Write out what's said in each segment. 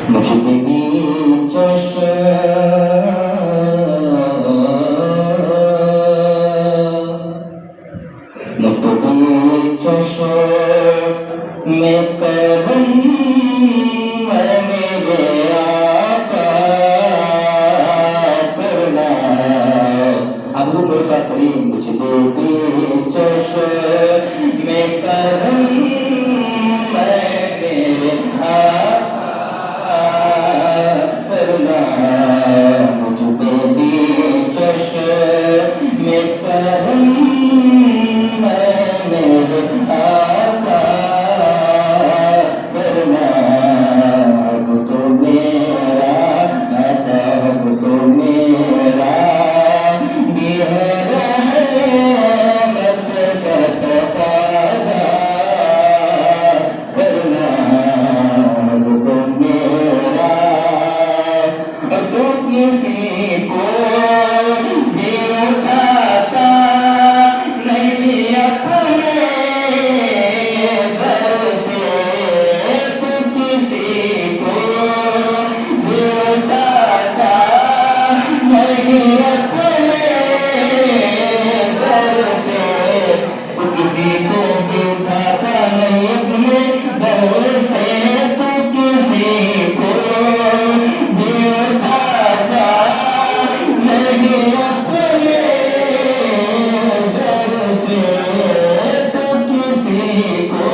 मुझ बीच में कदम मेरे आका करना। अब वो मेरे साथ पढ़ी, मुझ बीच में कदम मेरे आका करना। मुझ बीच में कदम मेरे आका करना। अब तो मेरा आता, अब तो मेरा भी है रहमत का तकाज़ा करना। अब तो मेरा, अब तो किसी को भी उठाता नहीं अपने घर से। तो किसी को भी उठाता नहीं अपने घर से। तो किसी को भी उठाता नहीं अपने घर से। तो किसी को भी उठाता नहीं अपने घर से। तो किसी को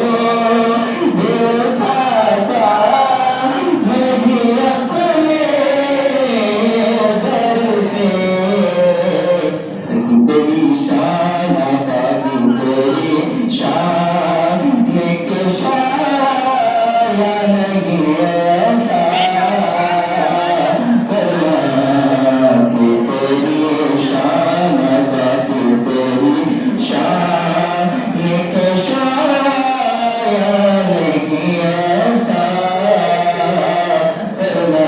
भी उठाता नहीं अपने घर से। तेरी शान आता भी तेरी शान में कुशाया नहीं ऐसा करना कि तेरी शान आता भी तेरी शान में कुशाया नहीं ऐसा करना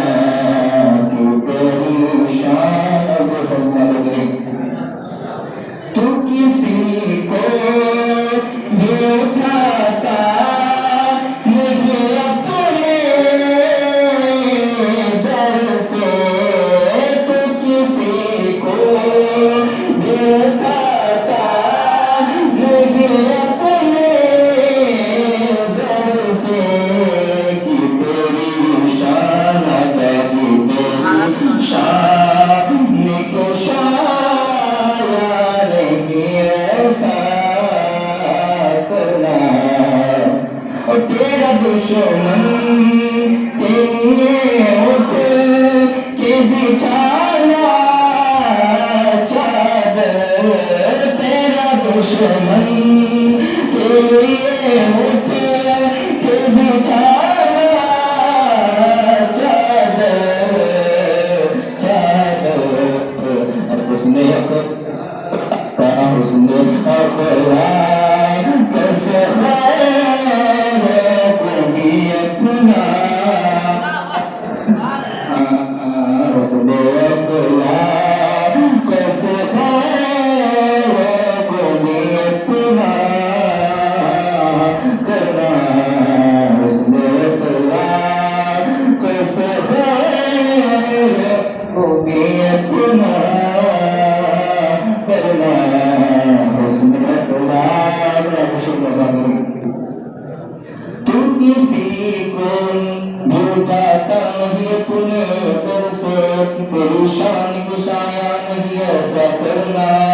कि तेरी शान। अब तो किसी को भी उठाता नहीं अपने दर से। तो किसी को भी उठाता नहीं अपने दर से। कि तेरी शान अदा की तेरी शान को और तेरा दुश्मन तेरे उठ के बिछाना चादर। तेरा दुश्मन तेरे उठ के बिछाना चादर चादर। और उसने उसने अखला कैसे तू किसी को भूटाता नहीं अपने दर से। तेरी शान गुसाया नहीं ऐसा करना।